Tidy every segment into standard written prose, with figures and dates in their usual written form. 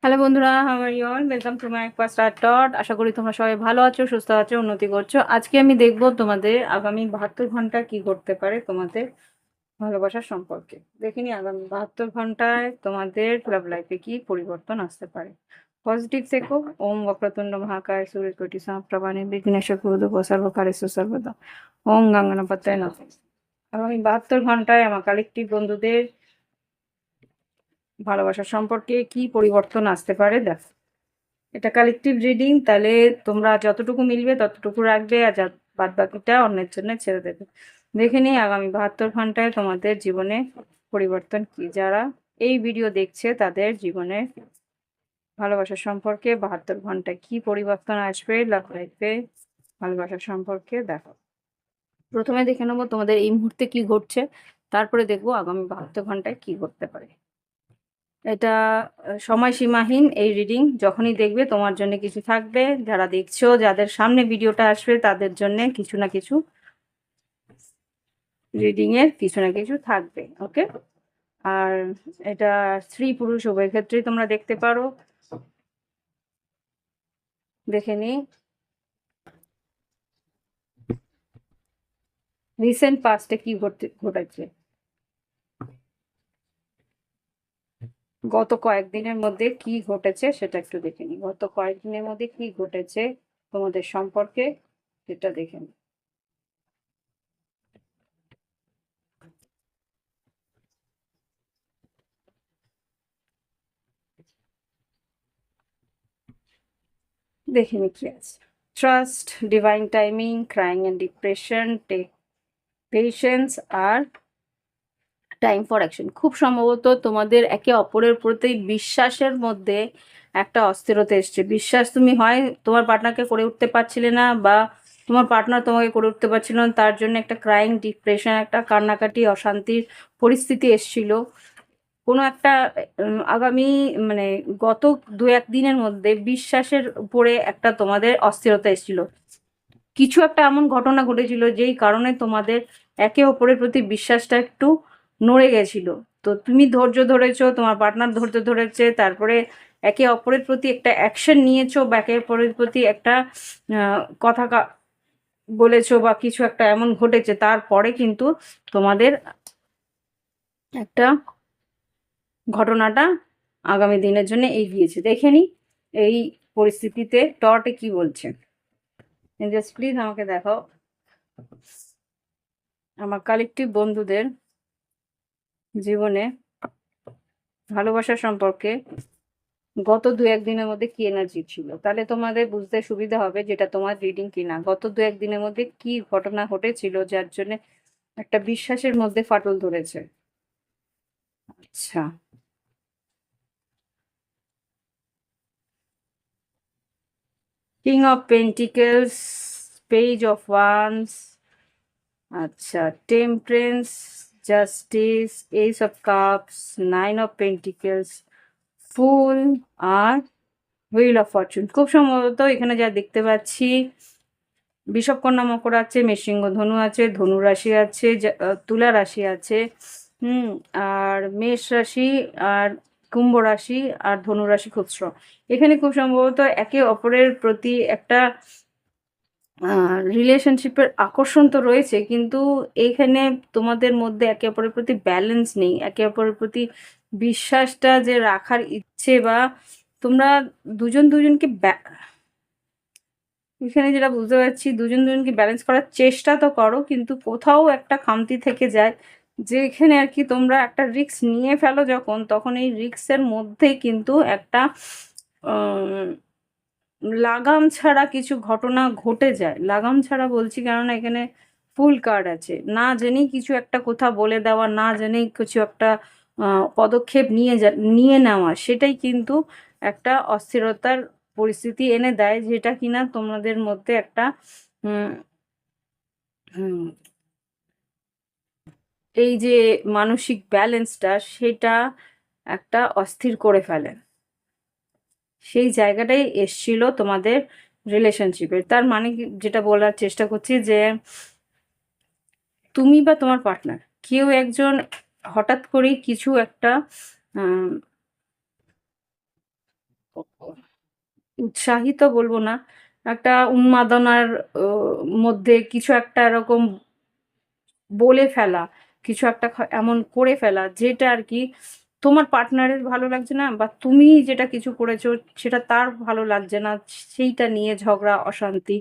Hello বন্ধুরা, how are you all? Welcome to my Star Dot. আশা করি তোমরা সবাই ভালো আছো, সুস্থ আছো, উন্নতি করছো। আজকে আমি দেখব তোমাদের আগামী ৭২ ঘন্টা কি করতে পারে তোমাদের ভালোবাসার সম্পর্কে। দেখিনি আগামী ৭২ ঘন্টায় তোমাদের লাভ লাইফে কি পরিবর্তন আসতে পারে। পজিটিভ থেকো। ওম বক্রতুণ্ড মহাকায় সূর্যকোটি সমপ্রভা বিঘ্নেশ্বর কুরুদ সর্বকার্যেষু সর্বদা। ওম গঙ্গনাপত্যায় নমঃ। আগামী ৭২ ঘন্টায় আমার কালেকটিভ বন্ধুদের ভালোবাসার সম্পর্কে কি পরিবর্তন আসতে পারে দেখো। এটা কালেকটিভ রিডিং, তাহলে তোমরা যতটুকু মিলবে ততটুকু রাখবে, আর বাদ বাকিটা অন্যের জন্য ছেড়ে দেবে। দেখে নিই আগামী ৭২ ঘন্টায় তোমাদের জীবনে পরিবর্তন কি। যারা এই ভিডিও দেখছে তাদের জীবনে ভালোবাসার সম্পর্কে ৭২ ঘন্টায় কি পরিবর্তন আসবে লাভ লাইফে ভালোবাসার সম্পর্কে দেখো। প্রথমে দেখে নেবো তোমাদের এই মুহূর্তে কি ঘটছে, তারপরে দেখবো আগামী ৭২ ঘন্টায় কি ঘটতে পারে। এটা সময়সীমাহীন এই রিডিং। যখনই দেখবে তোমার জন্য কিছু থাকবে। যারা দেখছো, যাদের সামনে ভিডিওটা আসবে তাদের জন্য কিছু না কিছু রিডিং এর কিছু না কিছু থাকবে। ওকে। আর এটা স্ত্রী পুরুষ উভয় ক্ষেত্রেই তোমরা দেখতে পারো। দেখে নি রিসেন্ট পাস্টে কি ঘটেছে, গত কয়েকদিনের মধ্যে কি ঘটেছে সেটা একটু দেখে নি। গত কয়েকদিনের মধ্যে কি ঘটেছে তোমাদের সম্পর্কে সেটা দেখে নি। দেখে নি কি আছে। Trust, divine timing, crying and depression, take patience আর টাইম ফর অ্যাকশন। খুব সম্ভবত তোমাদের একে অপরের প্রতি বিশ্বাসের মধ্যে একটা অস্থিরতা এসছে। বিশ্বাস তুমি হয় তোমার পার্টনারকে করে উঠতে পারছিলে না, বা তোমার পার্টনার তোমাকে করে উঠতে পারছিল না, তার জন্য একটা ক্রাইং ডিপ্রেশন, একটা কান্নাকাটি অশান্তির পরিস্থিতি এসছিল। কোনো একটা আগামী মানে গত ২-১ দিনের মধ্যে বিশ্বাসের উপরে একটা তোমাদের অস্থিরতা এসছিল। কিছু একটা এমন ঘটনা ঘটেছিল যেই কারণে তোমাদের একে অপরের প্রতি বিশ্বাসটা একটু নড়ে গেছিল। তো তুমি ধৈর্য ধরেছো, তোমার পার্টনার ধৈর্য ধরেছে, তারপরে একে অপরের প্রতি একটা অ্যাকশন নিয়েছো, বা একে অপরের প্রতি একটা কথা বলেছো, বা কিছু একটা এমন ঘটেছে, তারপরে কিন্তু তোমাদের একটা ঘটনাটা আগামী দিনের জন্য এগিয়েছে। দেখে নি এই পরিস্থিতিতে টর্টে কি বলছে। জাস্ট প্লিজ আমাকে দেখাও আমার কালেকটিভ বন্ধুদের জীবনে ভালোবাসা সম্পর্কে গত ২-১ দিনের মধ্যে কি এনার্জি ছিল। তাহলে তোমাদের বুঝতে সুবিধা হবে যেটা তোমার রিডিং কিনা। গত ২-১ দিনের মধ্যে কি ঘটনা ঘটেছিল যার জন্য একটা বিশ্বাসের মধ্যে ফাটল ধরেছে। আচ্ছা, king of pentacles, page of wands, আচ্ছা, temperance, justice, ace of cups, nine of pentacles, fool আর হুইল অফ ফরচুন। খুব সম্ভবত এখানে যা দেখতে পাচ্ছি, বিষবকন্যা মকর আছে, মেষশিঙ্গ ধনু আছে, ধনু রাশি আছে, তুলা রাশি আছে, আর মেষ রাশি আর কুম্ভ রাশি আর ধনু রাশি খুব স্ট্রং। এখানে খুব সম্ভবত একে অপরের প্রতি একটা রিলেশনশিপের আকর্ষণ তো রয়েছে, কিন্তু এইখানে তোমাদের মধ্যে একে অপরের প্রতি ব্যালেন্স নেই। একে অপরের প্রতি বিশ্বাসটা যে রাখার ইচ্ছে, বা তোমরা দুজন দুজনকে এখানে যেটা বুঝতে পারছি, দুজন দুজনকে ব্যালেন্স করার চেষ্টা তো করো, কিন্তু কোথাও একটা খামতি থেকে যায়, যে এখানে আর কি তোমরা একটা রিস্ক নিয়ে ফেলো যখন, তখন এই রিস্কের মধ্যে কিন্তু একটা লাগাম ছাড়া কিছু ঘটনা ঘটে যায়। লাগাম ছাড়া বলছি কেননা এখানে ফুল কার্ড আছে। না জেনেই কিছু একটা কথা বলে দেওয়া, না জেনেই কিছু একটা পদক্ষেপ নিয়ে নেওয়া, সেটাই কিন্তু একটা অস্থিরতার পরিস্থিতি এনে দেয়, যেটা কিনা তোমাদের মধ্যে একটা উম হুম, এই যে মানসিক ব্যালেন্সটা, সেটা একটা অস্থির করে ফেলে। সেই জায়গাটাই এসছিল তোমাদের রিলেশনশিপের। তার মানে যেটা বলার চেষ্টা করছি, যে তুমি বা তোমার পার্টনার কেউ একজন হঠাৎ করেই কিছু একটা উৎসাহিত বলবো না, একটা উন্মাদনার ও মধ্যে কিছু একটা এরকম বলে ফেলা, কিছু একটা এমন করে ফেলা যেটা আরকি তোমার পার্টনারের ভালো লাগছে না, বা তুমি যেটা কিছু করেছো সেটা তার ভালো লাগছে না। সেইটা নিয়ে ঝগড়া, অশান্তি,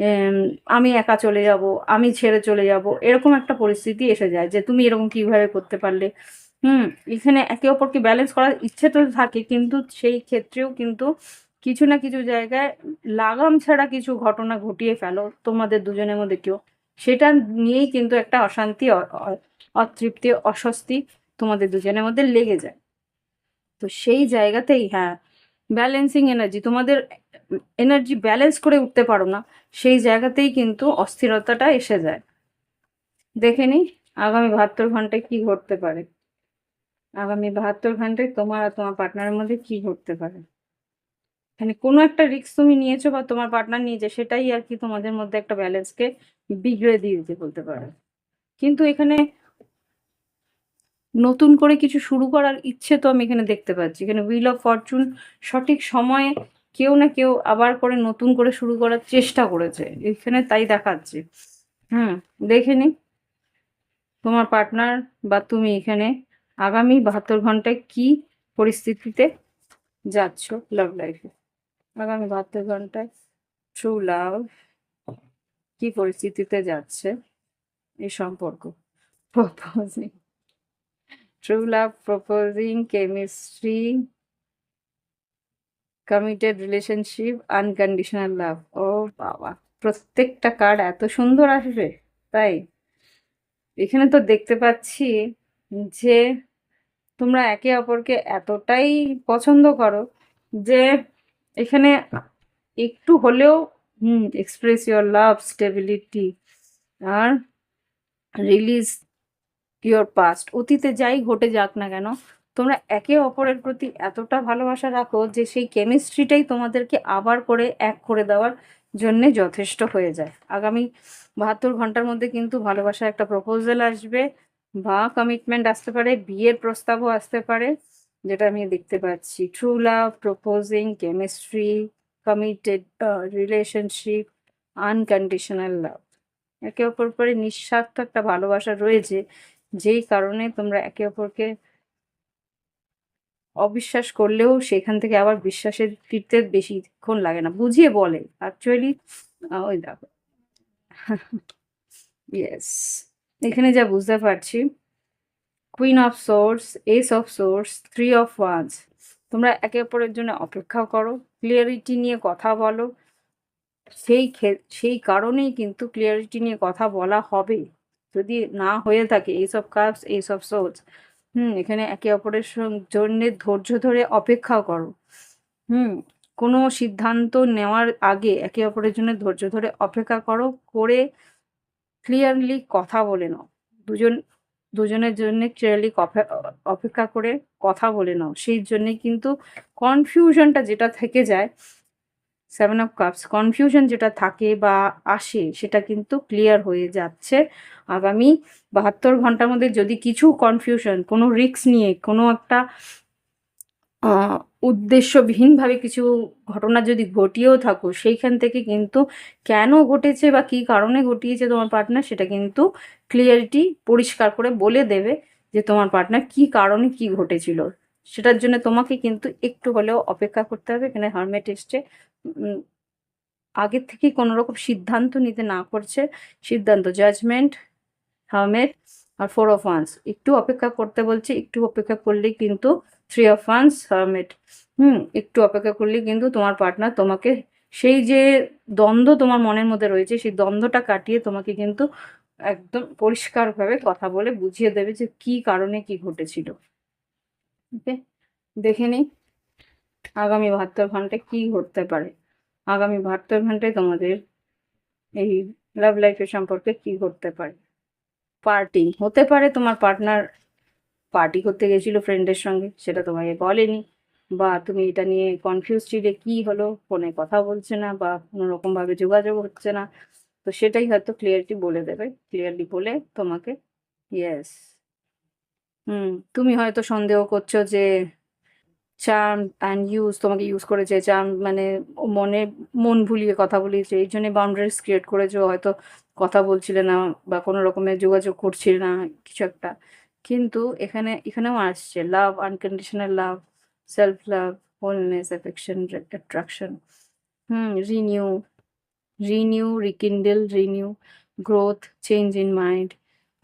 এম আমি একা চলে যাবো, আমি ছেড়ে চলে যাবো। এরকম একটা পরিস্থিতি এসে যায় যে, "তুমি এরকম কিভাবে করতে পারলে?" হুম? এখানে একে অপরকে ব্যালেন্স করার ইচ্ছে তো থাকে, কিন্তু সেই ক্ষেত্রেও কিন্তু কিছু না কিছু জায়গায় লাগাম ছাড়া কিছু ঘটনা ঘটিয়ে ফেলো তোমাদের দুজনের মধ্যে কেউ। সেটা নিয়েই কিন্তু একটা অশান্তি, অ অ অতৃপ্তি, অস্বস্তি তোমাদের দুজনের মধ্যে লেগে যায়। তো সেই জায়গাতেই হ্যাঁ, ব্যালেন্সিং এনার্জি তোমাদের এনার্জি ব্যালেন্স করে উঠতে পারো না। সেই জায়গাতেই কিন্তু অস্থিরতাটা এসে যায়। দেখে নিই আগামী ৭২ ঘন্টায় কি ঘটতে পারে। আগামী ৭২ ঘন্টায় তোমার আর তোমার পার্টনারের মধ্যে কি ঘটতে পারে। মানে কোনো একটা রিস্ক তুমি নিয়েছো বা তোমার পার্টনার নিয়েছে, সেটাই আরকি তোমাদের মধ্যে একটা ব্যালেন্সকে বিগড়ে দিয়েছে বলতে পারো। কিন্তু এখানে নতুন করে কিছু শুরু করার ইচ্ছে তো আমি এখানে দেখতে পাচ্ছি। এখানে হুইল অফ ফরচুন সঠিক সময়ে কেউ না কেউ আবার করে নতুন করে শুরু করার চেষ্টা করেছে। এখানে তাই দেখাচ্ছে। হুম, দেখে নিই তোমার পার্টনার বা তুমি এখানে আগামী ৭২ ঘন্টায় কি পরিস্থিতিতে যাচ্ছ লাভ লাইফে। আগামী ৭২ ঘন্টায় ট্রু লাভ কি পরিস্থিতিতে যাচ্ছে এই সম্পর্ক। Proposing, true love, proposing, chemistry, committed relationship, unconditional love. ও বাবা! প্রত্যেকটা কার্ড এত সুন্দর আসবে, তাই? এখানে তো দেখতে পাচ্ছি যে তোমরা একে অপরকে এতটাই পছন্দ করো যে এখানে একটু হলেও এক্সপ্রেস ইওর লাভ, স্টেবিলিটি আর রিলিজ ইওর পাস্ট। অতীতে যাই ঘটে যাক না কেন, তোমরা একে অপরের প্রতি এতটা ভালোবাসা রাখো যে সেই কেমিস্ট্রিটাই তোমাদেরকে আবার করে এক করে দেওয়ার জন্যে যথেষ্ট হয়ে যায়। আগামী ৭২ ঘন্টার মধ্যে কিন্তু ভালোবাসার একটা প্রপোজাল আসবে বা কমিটমেন্ট আসতে পারে, বিয়ের প্রস্তাবও আসতে পারে, যেটা আমি দেখতে পাচ্ছি। True love, proposing, chemistry, committed relationship, unconditional লাভ। একে অপর পরে নিঃস্বার্থ একটা ভালোবাসা রয়েছে, যেই কারণে তোমরা একে অপরকে অবিশ্বাস করলেও সেখান থেকে আবার বিশ্বাসের ফিরতে বেশিক্ষণ লাগে না। বুঝিয়ে বলে অ্যাকচুয়ালি। ওই দেখো। ইয়েস। এখানে যা বুঝতে পারছি, queen of swords, S of swords, three of wands. তোমরা একে অপরের জন্য অপেক্ষা করো, ক্লিয়ারিটি নিয়ে কথা বলো। সেই কারণেই কিন্তু ক্লিয়ারিটি নিয়ে কথা বলা হবে। যদি না হয়ে থাকে S of cups, S of swords, এখানে একে অপরের জন্যে ধৈর্য ধরে অপেক্ষা করো। হুম, কোনো সিদ্ধান্ত নেওয়ার আগে একে অপরের জন্য ধৈর্য ধরে অপেক্ষা করো, করে ক্লিয়ারলি কথা বলে নাও। দুজন দুজনের জন্যে ক্লিয়ারলি অপেক্ষা করে কথা বলে নাও। সেই জন্যে কিন্তু কনফিউশনটা যেটা থেকে যায়, 7 অফ কাপস, কনফিউশন যেটা থাকে বা আসে সেটা কিন্তু ক্লিয়ার হয়ে যাচ্ছে আগামী ৭২ ঘন্টার মধ্যে। যদি কিছু কনফিউশন, কোনো রিস্ক নিয়ে কোনো একটা উদ্দেশ্যবিহীনভাবে কিছু ঘটনা যদি ঘটিয়েও থাকো, সেইখান থেকে কিন্তু কেন ঘটেছে বা কী কারণে ঘটিয়েছে তোমার পার্টনার, সেটা কিন্তু ক্লিয়ারিটি পরিষ্কার করে বলে দেবে যে তোমার পার্টনার কী কারণে কী ঘটেছিল। সেটার জন্য তোমাকে কিন্তু একটু হলেও অপেক্ষা করতে হবে। এখানে হারমেট এসছে। উম আগের থেকেই কোনো রকম সিদ্ধান্ত নিতে না করছে। সিদ্ধান্ত, জাজমেন্ট, হার্মেট আর 4 অফ ওয়ান্স। একটু অপেক্ষা করতে বলছে, একটু অপেক্ষা করলেই কিন্তু 3 অফ ওয়ান্স, হার্মেট। একটু অপেক্ষা করলেই কিন্তু তোমার পার্টনার তোমাকে সেই যে দ্বন্দ্ব তোমার মনের মধ্যে রয়েছে, সেই দ্বন্দ্বটা কাটিয়ে তোমাকে কিন্তু একদম পরিষ্কারভাবে কথা বলে বুঝিয়ে দেবে যে কী কারণে কী ঘটেছিল। ওকে? দেখে নিই আগামী ৭২ ঘন্টায় কী ঘটতে পারে। আগামী ৭২ ঘন্টায় তোমাদের এই লাভ লাইফের সম্পর্কে কী ঘটতে পারে। পার্টি হতে পারে, তোমার পার্টনার পার্টি করতে গেছিল ফ্রেন্ডের সঙ্গে, সেটা তোমাকে বলেনি, বা তুমি এটা নিয়ে কনফিউজ ছিলে কি হলো, ফোনে কথা বলছে না বা কোনো রকমভাবে যোগাযোগ হচ্ছে না। তো সেটাই হয়তো ক্লিয়ারিটি বলে দেবে, ক্লিয়ারলি বলে তোমাকে। ইয়েস। তুমি হয়তো সন্দেহ করছো যে চার্ম অ্যান্ড ইউজ, তোমাকে ইউজ করেছে, চার্ম মানে মন ভুলিয়ে কথা বলিয়েছে, এই জন্যে বাউন্ডারিজ ক্রিয়েট করেছে। ও হয়তো কথা বলছিলে না বা কোনো রকমের যোগাযোগ করছিলে না কিছু একটা, কিন্তু এখানেও আসছে love, unconditional love, self love, wholeness, affection, attraction, renew, rekindle, growth, change in mind,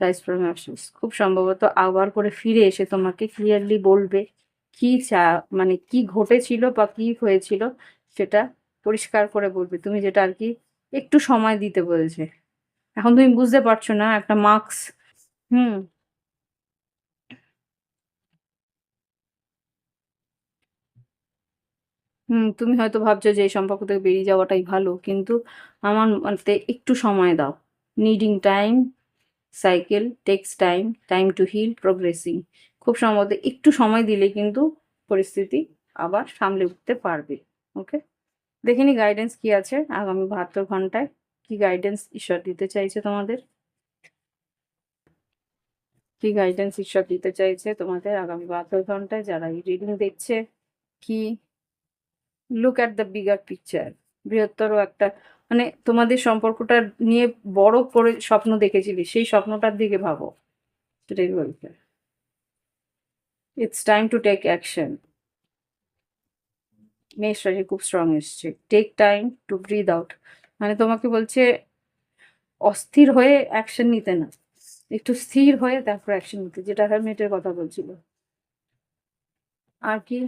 rise from ashes. খুব সম্ভবত আবার করে ফিরে এসে তোমাকে ক্লিয়ারলি বলবে কি মানে কি ঘটেছিল বা কি হয়েছিল, সেটা পরিষ্কার করে বলবে। তুমি যেটা আর কি একটু সময় দিতে বলছে। এখন তুমি বুঝতে পারছো না একটা মার্কস। হুম তুমি হয়তো ভাবছো যে এই সম্পর্ক থেকে বেরিয়ে যাওয়াটাই ভালো, কিন্তু আমার মতে একটু সময় দাও। Needing time, cycle takes time, time to heal, progressing. খুব সম্ভবত একটু সময় দিলে কিন্তু পরিস্থিতি আবার সামলে উঠতে পারবে। ওকে, দেখিনি গাইডেন্স কি আছে আগামী 72 ঘন্টায়, কি গাইডেন্স ঈশ্বর দিতে চাইছে তোমাদের, কি গাইডেন্স ঈশ্বর দিতে চাইছে তোমাদের আগামী 72 ঘন্টায় যারা এই রিডিং দেখছে। কি, look at the bigger picture, বৃহত্তর একটা, মানে তোমাদের সম্পর্কটা নিয়ে বড় করে স্বপ্ন দেখেছিলি, সেই স্বপ্নটার দিকে ভাবো, সেটাই বলছে। It's time to take action. মেষ রাশি খুব স্ট্রং এসছে। Take time to breathe out, মানে তোমাকে বলছে অস্থির হয়ে অ্যাকশন নিতে না, একটু স্থির হয়ে তারপর অ্যাকশন নিতে, যেটা হারমিটের কথা বলছিল। আর কি,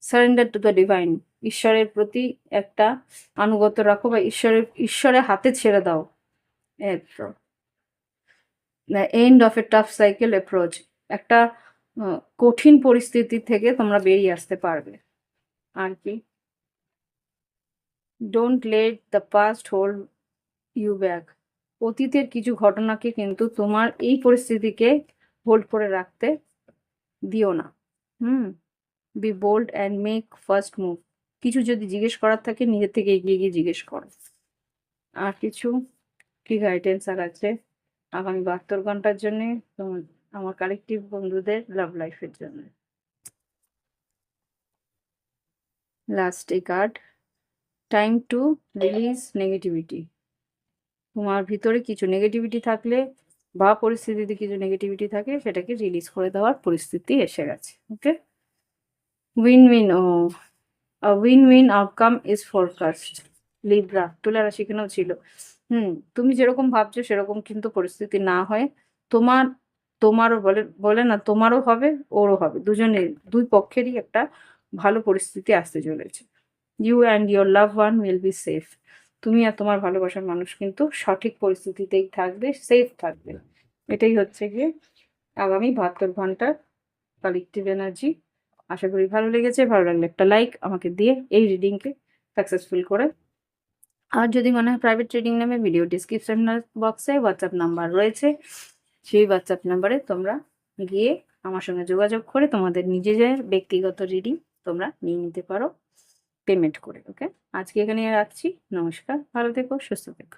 সারেন্ডার টু দ্য ডিভাইন, ঈশ্বরের প্রতি একটা আনুগত্য রাখো বা ঈশ্বরের হাতে ছেড়ে দাও। এরপর the end of a tough cycle approach, একটা কঠিন পরিস্থিতি থেকে তোমরা বেরিয়ে আসতে পারবে। আর কি, don't let the past hold you back, অতীতের কিছু ঘটনাকে কিন্তু তোমার এই পরিস্থিতিকে হোল্ড করে রাখতে দিও না। Hmm be bold and make first move, কিছু যদি জিজ্ঞেস করার থাকে নিজের থেকে এগিয়ে গিয়ে জিজ্ঞেস করো। আর কিছু কি গাইডেন্স আর আছে আগামী 72 ঘন্টার জন্য আমার কালেকটিভ বন্ধুদের লাভ লাইফের জন্য? Last A card, time to release negativity, তোমার ভিতরে কিছু নেগেটিভিটি থাকলে বা পরিস্থিতিতে কিছু নেগেটিভিটি থাকে সেটাকে রিলিজ করে দেওয়ার পরিস্থিতি এসে গেছে। ওকে, উইন উইন, ও win win outcome is forecast, Libra, তুলা রাশি এখানেও ছিল। তুমি যেরকম ভাবছো সেরকম কিন্তু পরিস্থিতি না হয়, তোমার তোমারও বলে বলে না, তোমারও হবে ওরও হবে, দুজনের দুই পক্ষেরই একটা ভালো পরিস্থিতি আসতে চলেছে। You and your love one will be safe, তুমি আর তোমার ভালোবাসার মানুষ কিন্তু সঠিক পরিস্থিতিতেই থাকবে, সেফ থাকবে। এটাই হচ্ছে গিয়ে আগামী 72 ঘন্টার কালেকটিভ এনার্জি। আশা করি ভালো লেগেছে। ভালো লাগলে একটা লাইক আমাকে দিয়ে এই রিডিংকে সাকসেসফুল করে। আর যদি মনে হয় প্রাইভেট রিডিং নেবে, ভিডিও ডিসক্রিপশন বক্সে হোয়াটসঅ্যাপ নাম্বার রয়েছে, সেই হোয়াটসঅ্যাপ নাম্বারে তোমরা গিয়ে আমার সঙ্গে যোগাযোগ করে তোমাদের নিজেদের ব্যক্তিগত রিডিং তোমরা নিয়ে নিতে পারো পেমেন্ট করে। ওকে, আজকে এখানে রাখছি। নমস্কার, ভালো থেকো, সুস্থ থেকো।